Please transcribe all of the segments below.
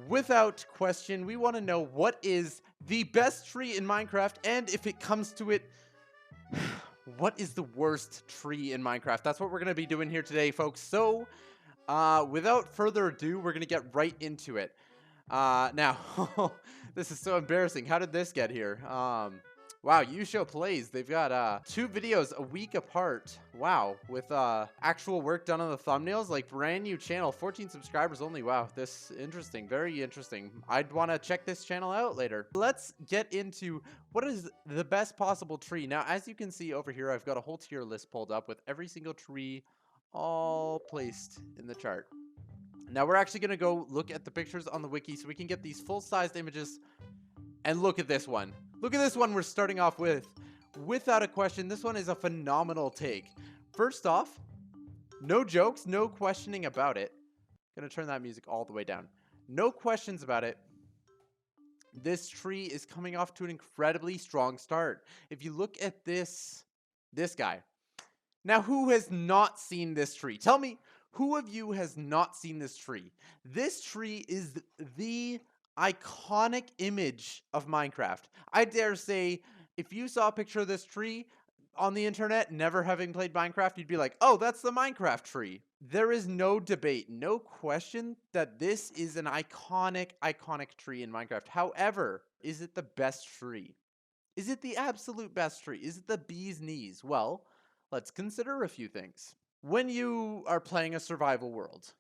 Without question, we want to know what is the best tree in Minecraft, and if it comes to it, what is the worst tree in Minecraft? That's what we're going to be doing here today, folks. So, without further ado, we're going to get right into it. Now, this is so embarrassing. How did this get here? Wow, Yusho Plays. They've got 2 videos a week apart. Wow, with actual work done on the thumbnails. Like, brand new channel, 14 subscribers only. Wow, this interesting, very interesting. I'd want to check this channel out later. Let's get into what is the best possible tree. Now, as you can see over here, I've got a whole tier list pulled up with every single tree all placed in the chart. Now we're actually going to go look at the pictures on the wiki so we can get these full-sized images. And look at this one. Look at this one we're starting off with. Without a question, this one is a phenomenal take. First off, no jokes, no questioning about it. Gonna turn that music all the way down. No questions about it. This tree is coming off to an incredibly strong start. If you look at this guy. Now, who has not seen this tree? Tell me, who of you has not seen this tree? This tree is the iconic image of Minecraft. I dare say, if you saw a picture of this tree on the internet, never having played Minecraft, you'd be like, oh, that's the Minecraft tree. There is no debate, no question that this is an iconic tree in Minecraft. However, is it the best tree? Is it the absolute best tree? Is it the bee's knees? Well, let's consider a few things. When you are playing a survival world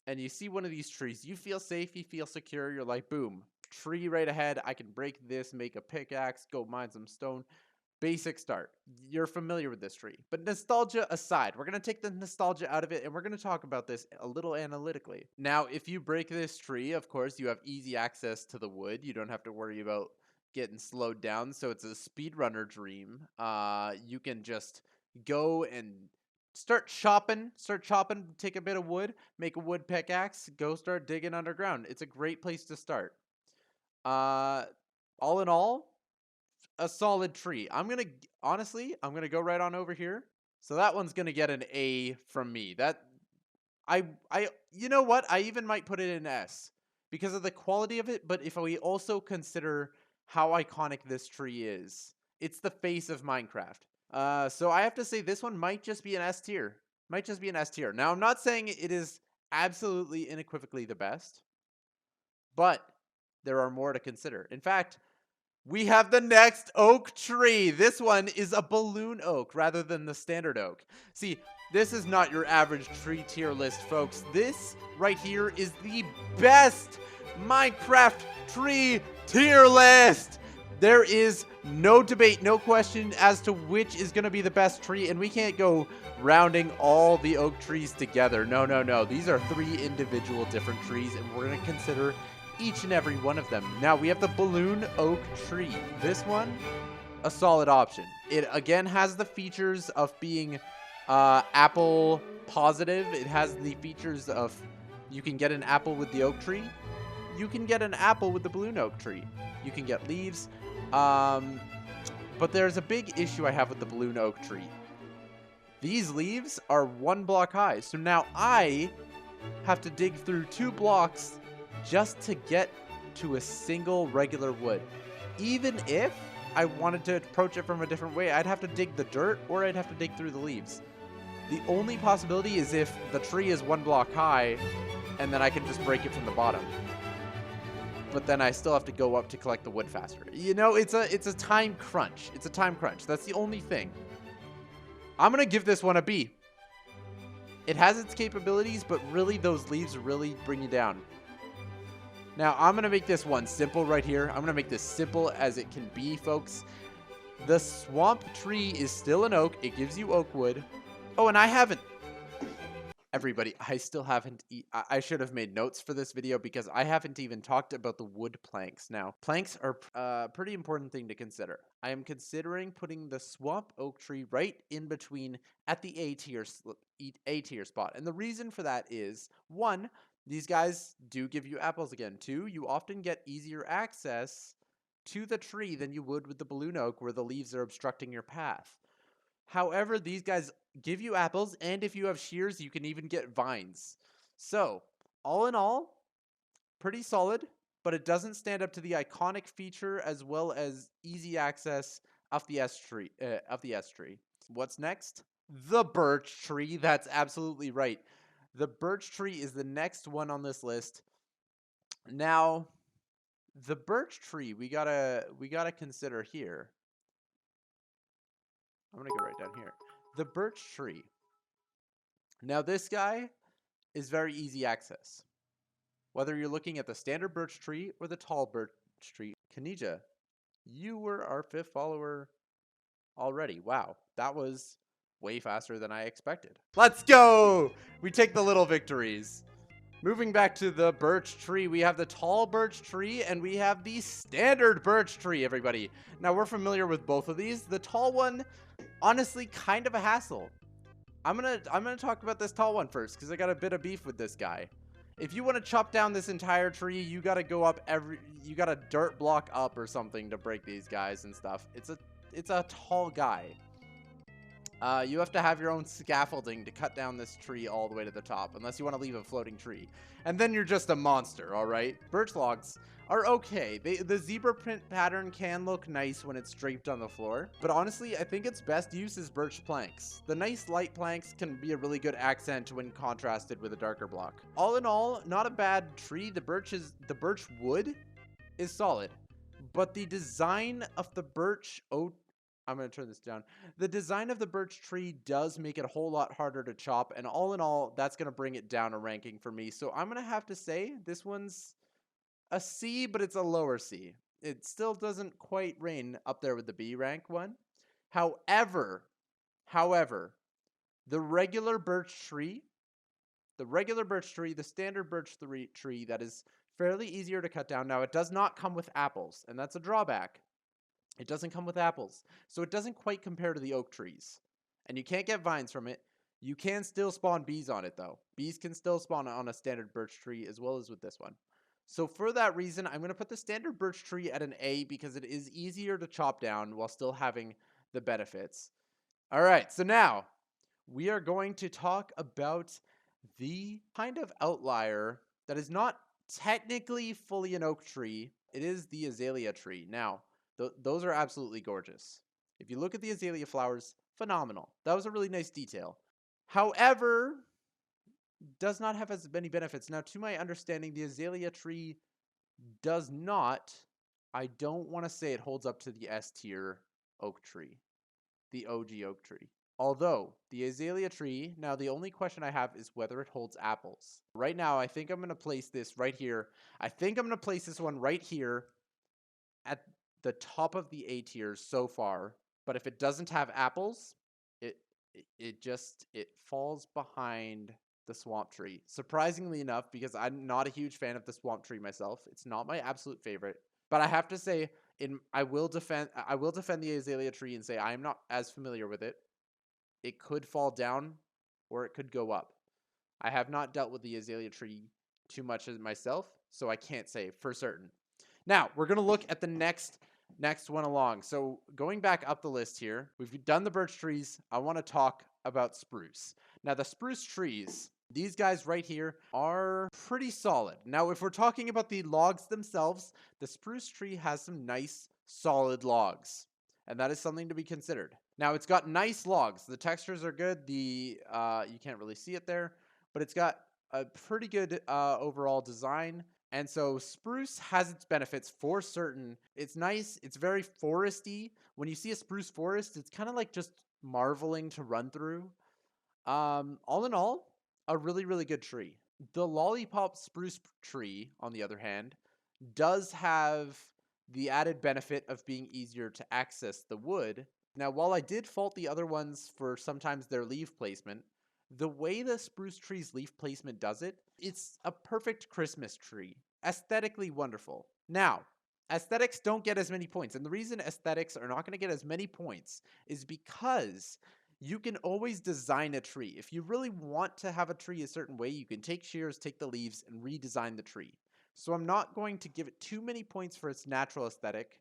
and you see one of these trees, you feel safe, you feel secure, you're like, boom, tree right ahead. I can break this, make a pickaxe, go mine some stone. Basic start. You're familiar with this tree. But nostalgia aside, we're going to take the nostalgia out of it and we're going to talk about this a little analytically. Now, if you break this tree, of course, you have easy access to the wood. You don't have to worry about getting slowed down. So it's a speedrunner dream. You can just go and start chopping, take a bit of wood, make a wood pickaxe, go start digging underground. It's a great place to start. All in all, a solid tree. Honestly, I'm gonna go right on over here. So that one's gonna get an A from me. You know what? I even might put it in S because of the quality of it. But if we also consider how iconic this tree is, it's the face of Minecraft. So I have to say this one might just be an S tier. Might just be an S tier. Now, I'm not saying it is absolutely unequivocally the best, but there are more to consider. In fact, we have the next oak tree. This one is a balloon oak rather than the standard oak. See, this is not your average tree tier list, folks. This right here is the best Minecraft tree tier list. There is no debate, no question as to which is going to be the best tree, and we can't go rounding all the oak trees together. No, no, no. These are 3 individual different trees, and we're going to consider each and every one of them. Now, we have the balloon oak tree. This one, a solid option. It, again, has the features of being apple positive. It has the features of you can get an apple with the oak tree. You can get an apple with the balloon oak tree. You can get leaves. But there's a big issue I have with the balloon oak tree. These leaves are 1 block high. So now I have to dig through 2 blocks just to get to a single regular wood. Even if I wanted to approach it from a different way, I'd have to dig the dirt or I'd have to dig through the leaves. The only possibility is if the tree is 1 block high and then I can just break it from the bottom. But then I still have to go up to collect the wood faster. You know, it's a time crunch. It's a time crunch. That's the only thing. I'm going to give this one a B. It has its capabilities, but really those leaves really bring you down. Now, I'm going to make this one simple right here. I'm going to make this simple as it can be, folks. The swamp tree is still an oak. It gives you oak wood. Oh, and I haven't... Everybody, I still haven't... I should have made notes for this video because I haven't even talked about the wood planks. Now, planks are a pretty important thing to consider. I am considering putting the swamp oak tree right in between at the A tier spot. And the reason for that is, 1... these guys do give you apples again. 2, you often get easier access to the tree than you would with the balloon oak where the leaves are obstructing your path. However, these guys give you apples, and if you have shears, you can even get vines. So, all in all, pretty solid, but it doesn't stand up to the iconic feature as well as easy access of the S tree. What's next? The birch tree. That's absolutely right. The birch tree is the next one on this list. Now, the birch tree we gotta consider here. I'm gonna go right down here. The birch tree. Now, this guy is very easy access. Whether you're looking at the standard birch tree or the tall birch tree. Kanija, you were our 5th follower already. Wow, that was way faster than I expected. Let's go! We take the little victories. Moving back to the birch tree, we have the tall birch tree and we have the standard birch tree, everybody. Now, we're familiar with both of these. The tall one, honestly, kind of a hassle. I'm gonna talk about this tall one first because I got a bit of beef with this guy. If you want to chop down this entire tree, you got to go up you got to dirt block up or something to break these guys and stuff. It's a tall guy. You have to have your own scaffolding to cut down this tree all the way to the top, unless you want to leave a floating tree. And then you're just a monster, all right? Birch logs are okay. The zebra print pattern can look nice when it's draped on the floor, but honestly, I think its best use is birch planks. The nice light planks can be a really good accent when contrasted with a darker block. All in all, not a bad tree. The birch wood is solid, but the design of the birch oak, I'm going to turn this down. The design of the birch tree does make it a whole lot harder to chop, and all in all, that's going to bring it down a ranking for me. So I'm going to have to say this one's a C, but it's a lower C. It still doesn't quite reign up there with the B rank one. However, the regular birch tree, the standard birch tree that is fairly easier to cut down. Now, it does not come with apples, and that's a drawback. It doesn't come with apples, so it doesn't quite compare to the oak trees. And you can't get vines from it. You can still spawn bees on it, though. Bees can still spawn on a standard birch tree as well as with this one. So for that reason, I'm going to put the standard birch tree at an A because it is easier to chop down while still having the benefits. All right, so now we are going to talk about the kind of outlier that is not technically fully an oak tree. It is the azalea tree. Now, those are absolutely gorgeous. If you look at the azalea flowers, phenomenal. That was a really nice detail. However, does not have as many benefits. Now, to my understanding, the azalea tree does not, I don't want to say it holds up to the S tier oak tree, the OG oak tree. Although, the azalea tree, now the only question I have is whether it holds apples. Right now, I think I'm going to place this right here. I think I'm going to place this one right here at the top of the A tiers so far. But if it doesn't have apples, it falls behind the swamp tree. Surprisingly enough, because I'm not a huge fan of the swamp tree myself. It's not my absolute favorite. But I have to say, I will defend the azalea tree and say I am not as familiar with it. It could fall down or it could go up. I have not dealt with the azalea tree too much as myself, so I can't say for certain. Now, we're going to look at the next one along. So going back up the list here, we've done the birch trees. I want to talk about spruce. Now, the spruce trees, these guys right here are pretty solid. Now, if we're talking about the logs themselves, the spruce tree has some nice solid logs, and that is something to be considered. Now, it's got nice logs. The textures are good. You can't really see it there, but it's got a pretty good overall design. And so spruce has its benefits for certain. It's nice. It's very foresty. When you see a spruce forest, it's kind of like just marveling to run through. All in all, a really, really good tree. The lollipop spruce tree, on the other hand, does have the added benefit of being easier to access the wood. Now, while I did fault the other ones for sometimes their leaf placement, the way the spruce tree's leaf placement does it, it's a perfect Christmas tree. Aesthetically wonderful. Now, aesthetics don't get as many points. And the reason aesthetics are not going to get as many points is because you can always design a tree. If you really want to have a tree a certain way, you can take shears, take the leaves, and redesign the tree. So I'm not going to give it too many points for its natural aesthetic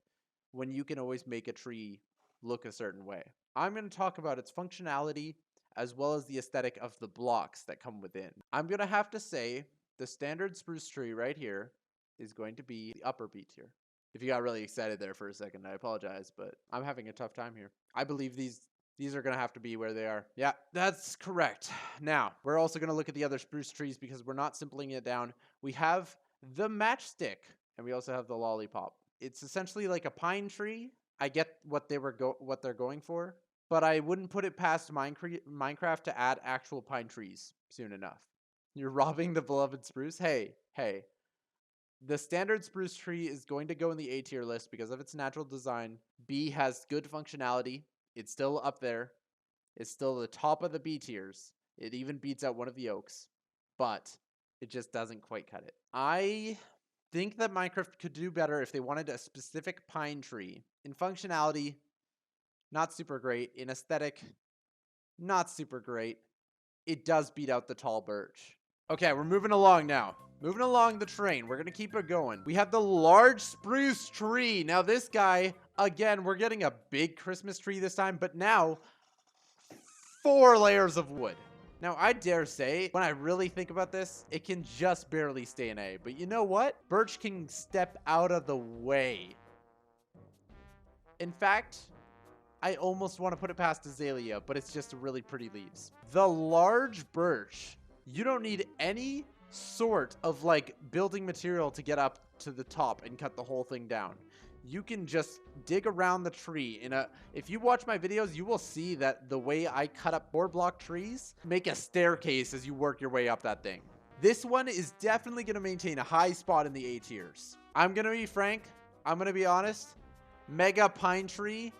when you can always make a tree look a certain way. I'm going to talk about its functionality as well as the aesthetic of the blocks that come within. I'm going to have to say the standard spruce tree right here is going to be the upper B tier. If you got really excited there for a second, I apologize, but I'm having a tough time here. I believe these are going to have to be where they are. Yeah, that's correct. Now, we're also going to look at the other spruce trees because we're not simpling it down. We have the matchstick, and we also have the lollipop. It's essentially like a pine tree. I get what they're going for, but I wouldn't put it past Minecraft to add actual pine trees soon enough. You're robbing the beloved spruce? Hey, hey. The standard spruce tree is going to go in the A tier list because of its natural design. B has good functionality. It's still up there. It's still the top of the B tiers. It even beats out one of the oaks, but it just doesn't quite cut it. I think that Minecraft could do better if they wanted a specific pine tree. In functionality, not super great. In aesthetic, not super great. It does beat out the tall birch. Okay, we're moving along now. Moving along the train. We're going to keep it going. We have the large spruce tree. Now this guy, again, we're getting a big Christmas tree this time, but now 4 layers of wood. Now, I dare say, when I really think about this, it can just barely stay in A. But you know what? Birch can step out of the way. In fact, I almost want to put it past azalea, but it's just really pretty leaves. The large birch, you don't need any sort of like building material to get up to the top and cut the whole thing down. You can just dig around the tree if you watch my videos, you will see that the way I cut up 4-block trees make a staircase as you work your way up that thing. This one is definitely going to maintain a high spot in the A tiers. I'm going to be frank. I'm going to be honest. Mega pine tree,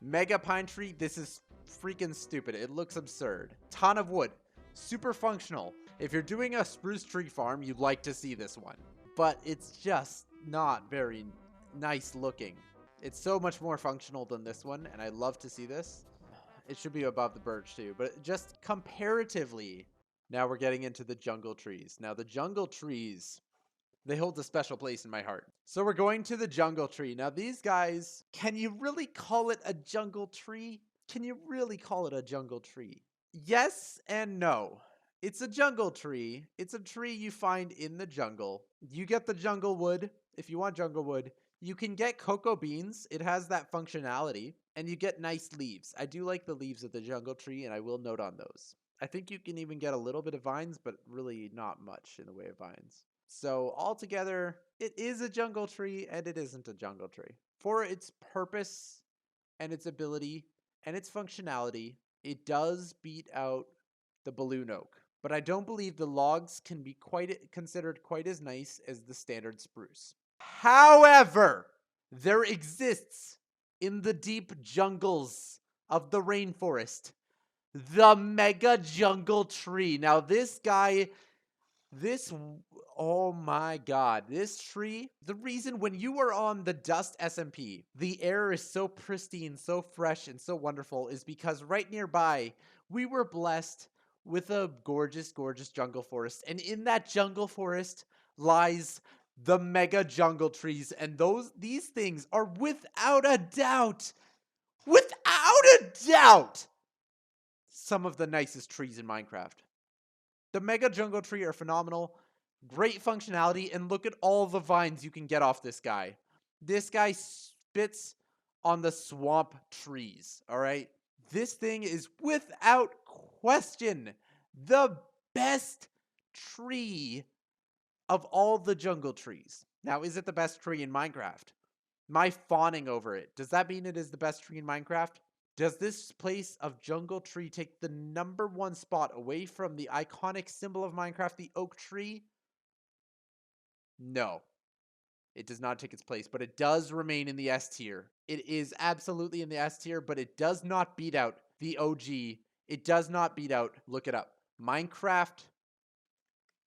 this is freaking stupid. It looks absurd. Ton of wood. Super functional. If you're doing a spruce tree farm, you'd like to see this one. But it's just not very nice looking. It's so much more functional than this one, and I love to see this. It should be above the birch too, but just comparatively. Now we're getting into the jungle trees. Now the jungle trees, they hold a special place in my heart. So we're going to the jungle tree. Now these guys, can you really call it a jungle tree? Can you really call it a jungle tree? Yes and no. It's a jungle tree. It's a tree you find in the jungle. You get the jungle wood. If you want jungle wood, you can get cocoa beans. It has that functionality. And you get nice leaves. I do like the leaves of the jungle tree, and I will note on those. I think you can even get a little bit of vines, but really not much in the way of vines. So altogether, it is a jungle tree, and it isn't a jungle tree. For its purpose and its ability and its functionality, it does beat out the balloon oak. But I don't believe the logs can be considered quite as nice as the standard spruce. However, there exists in the deep jungles of the rainforest the mega jungle tree. Now this guy, oh my god, this tree, the reason when you are on the Dust SMP, the air is so pristine, so fresh, and so wonderful is because right nearby, we were blessed with a gorgeous, gorgeous jungle forest. And in that jungle forest lies the mega jungle trees. And these things are without a doubt, some of the nicest trees in Minecraft. The mega jungle tree are phenomenal, great functionality, and look at all the vines you can get off this guy. This guy spits on the swamp trees, all right? This thing is without question the best tree of all the jungle trees. Now, is it the best tree in Minecraft? My fawning over it, does that mean it is the best tree in Minecraft? Does this place of jungle tree take the #1 spot away from the iconic symbol of Minecraft, the oak tree? No, it does not take its place, but it does remain in the S tier. It is absolutely in the S tier, but it does not beat out the OG. It does not beat out, look it up, Minecraft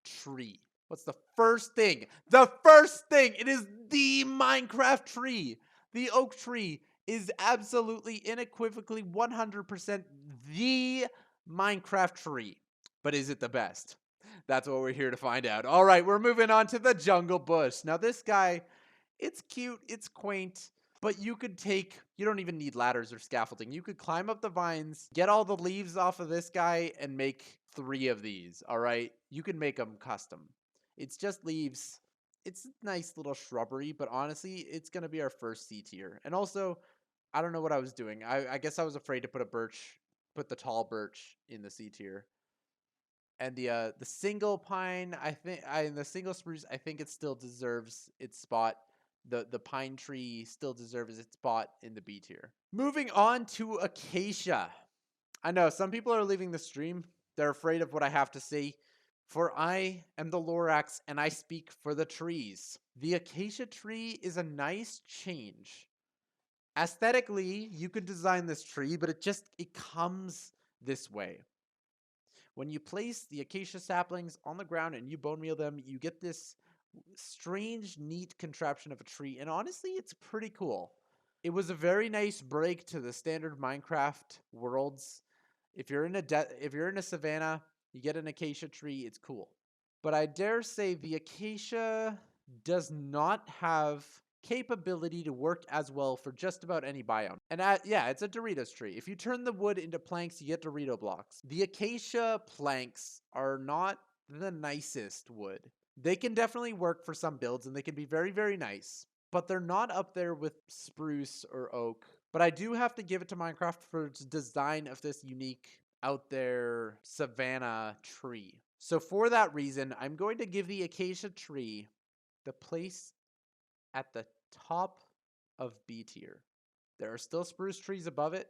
tree. What's the first thing? The first thing! It is the Minecraft tree. The oak tree is absolutely, unequivocally, 100% the Minecraft tree. But is it the best? That's what we're here to find out. All right, we're moving on to the jungle bush. Now this guy, it's cute, it's quaint, but you don't even need ladders or scaffolding. You could climb up the vines, get all the leaves off of this guy, and make 3 of these, all right? You can make them custom. It's just leaves. It's a nice little shrubbery, but honestly, it's going to be our first C tier. And also, I don't know what I was doing. I guess I was afraid to put the tall birch in the C tier. And the single pine, the single spruce, I think it still deserves its spot. The pine tree still deserves its spot in the B tier. Moving on to acacia. I know some people are leaving the stream. They're afraid of what I have to say. For I am the Lorax and I speak for the trees. The acacia tree is a nice change. Aesthetically, you could design this tree, but it comes this way. When you place the acacia saplings on the ground and you bone meal them, you get this strange, neat contraption of a tree. And honestly, it's pretty cool. It was a very nice break to the standard Minecraft worlds. If you're in a savanna, you get an acacia tree, it's cool. But I dare say the acacia does not have capability to work as well for just about any biome. And yeah, it's a Doritos tree. If you turn the wood into planks, you get Dorito blocks. The acacia planks are not the nicest wood. They can definitely work for some builds and they can be very, very nice, but they're not up there with spruce or oak. But I do have to give it to Minecraft for its design of this unique out there savanna tree. So for that reason, I'm going to give the acacia tree the place at the top of B tier. There are still spruce trees above it.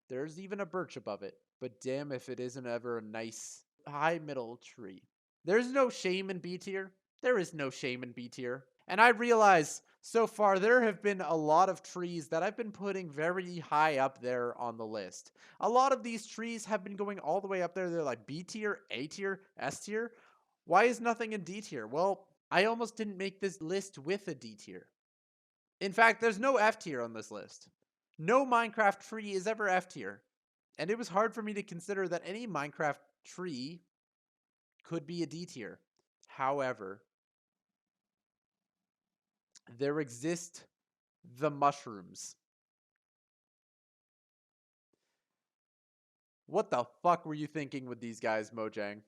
There's even a birch above it. But damn if it isn't ever a nice high middle tree. There's no shame in B tier. There is no shame in B tier. And I realize so far there have been a lot of trees that I've been putting very high up there on the list. A lot of these trees have been going all the way up there. They're like B tier, A tier, S tier. Why is nothing in D tier? Well, I almost didn't make this list with a D tier. In fact, there's no F tier on this list. No Minecraft tree is ever F tier. And it was hard for me to consider that any Minecraft tree could be a D tier. However, there exist the mushrooms. What the fuck were you thinking with these guys, Mojang?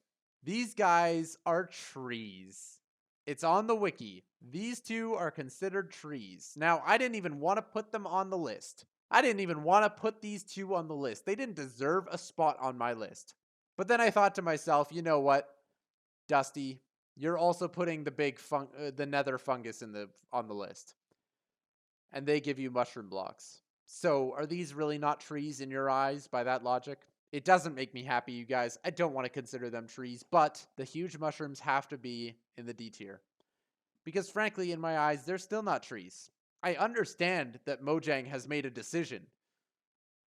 These guys are trees. It's on the wiki. These two are considered trees. Now, I didn't even want to put them on the list. I didn't even want to put these two on the list. They didn't deserve a spot on my list. But then I thought to myself, you know what, Dusty, you're also putting the nether fungus on the list. And they give you mushroom blocks. So, are these really not trees in your eyes by that logic? It doesn't make me happy, you guys. I don't want to consider them trees, but the huge mushrooms have to be in the D tier. Because frankly, in my eyes, they're still not trees. I understand that Mojang has made a decision,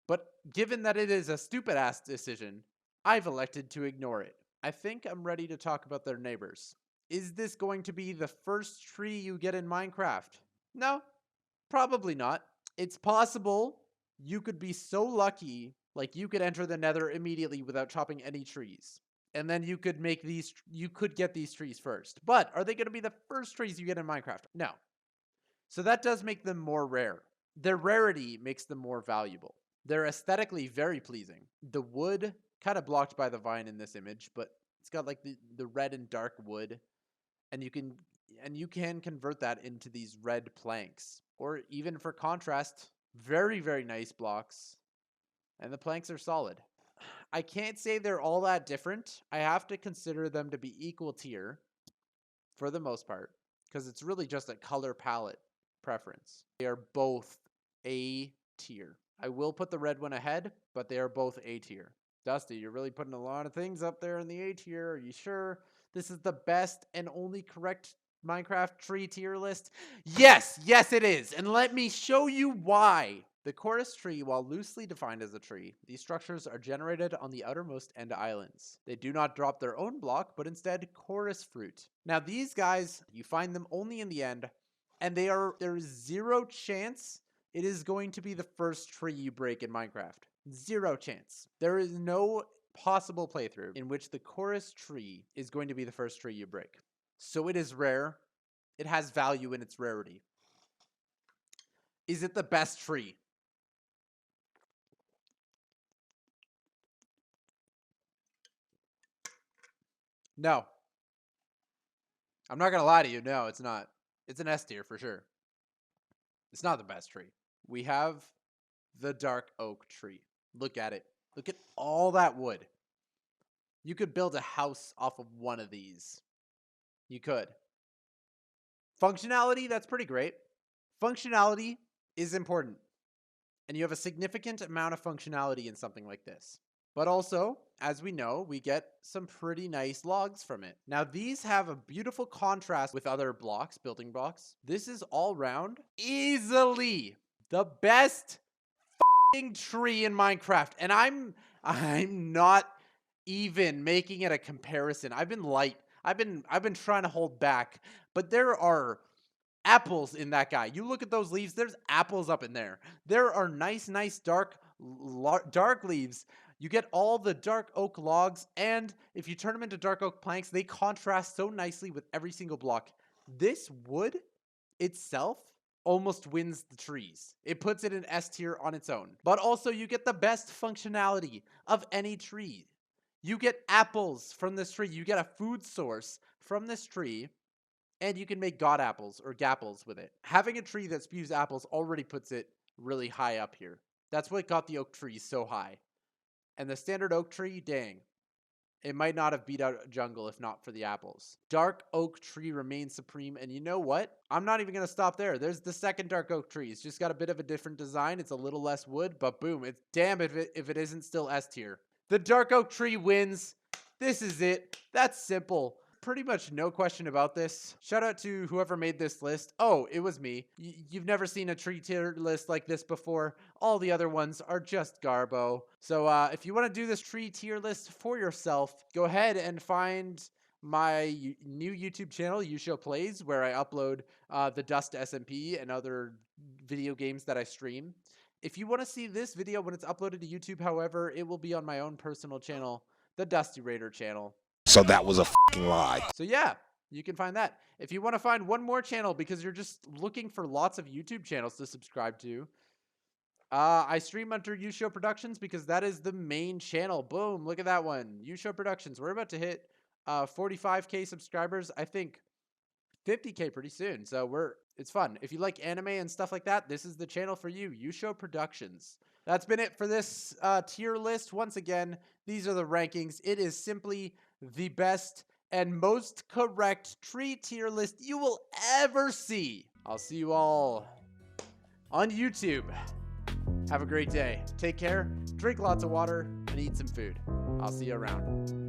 but given that it is a stupid ass decision, I've elected to ignore it. I think I'm ready to talk about their neighbors. Is this going to be the first tree you get in Minecraft? No, probably not. It's possible you could be so lucky, like you could enter the nether immediately without chopping any trees. And then you could get these trees first. But are they going to be the first trees you get in Minecraft? No. So that does make them more rare. Their rarity makes them more valuable. They're aesthetically very pleasing. The wood, kind of blocked by the vine in this image, but it's got like the red and dark wood. And you can convert that into these red planks. Or even for contrast, very, very nice blocks. And the planks are solid. I can't say they're all that different. I have to consider them to be equal tier for the most part, because it's really just a color palette preference. They are both A tier. I will put the red one ahead, but they are both A tier. Dusty, you're really putting a lot of things up there in the A tier. Are you sure this is the best and only correct Minecraft tree tier list? Yes, it is. And let me show you why. The chorus tree, while loosely defined as a tree, these structures are generated on the outermost end islands. They do not drop their own block, but instead chorus fruit. Now these guys, you find them only in the end, and there is zero chance it is going to be the first tree you break in Minecraft. Zero chance. There is no possible playthrough in which the chorus tree is going to be the first tree you break. So it is rare. It has value in its rarity. Is it the best tree? No. I'm not gonna lie to you. No, it's not. It's an S tier for sure. It's not the best tree. We have the dark oak tree. Look at it. Look at all that wood. You could build a house off of one of these. You could. Functionality, that's pretty great. Functionality is important. And you have a significant amount of functionality in something like this. But also, as we know, we get some pretty nice logs from it. Now, these have a beautiful contrast with other blocks, building blocks. This is all round easily the best tree in Minecraft. And I'm not even making it a comparison. I've been light. I've been trying to hold back, but there are apples in that guy. You look at those leaves, there's apples up in there. There are nice dark leaves. You get all the dark oak logs, and if you turn them into dark oak planks, they contrast so nicely with every single block. This wood itself almost wins the trees. It puts it in S tier on its own. But also you get the best functionality of any tree. You get apples from this tree. You get a food source from this tree. And you can make god apples or gapples with it. Having a tree that spews apples already puts it really high up here. That's what got the oak tree so high. And the standard oak tree, dang. It might not have beat out jungle if not for the apples. Dark oak tree remains supreme. And you know what? I'm not even going to stop there. There's the second dark oak tree. It's just got a bit of a different design. It's a little less wood, but boom. It's damn if it isn't still S tier. The dark oak tree wins. This is it. That's simple. Pretty much no question about this. Shout out to whoever made this list. Oh, it was me. You've never seen a tree tier list like this before. All the other ones are just garbo. So if you want to do this tree tier list for yourself, go ahead and find my new YouTube channel, Yusho Plays, where I upload the Dust SMP and other video games that I stream. If you want to see this video when it's uploaded to YouTube, however, it will be on my own personal channel, the Dusty Raider channel. So that was a fucking lie. So yeah, you can find that. If you want to find one more channel because you're just looking for lots of YouTube channels to subscribe to, I stream under Yusho Productions because that is the main channel. Boom, look at that one. Yusho Productions. We're about to hit 45K subscribers. I think 50K pretty soon. So it's fun. If you like anime and stuff like that, this is the channel for you, Yusho Productions. That's been it for this tier list. Once again, these are the rankings. It is simply the best and most correct tree tier list you will ever see. I'll see you all on YouTube. Have a great day. Take care, drink lots of water, and eat some food. I'll see you around.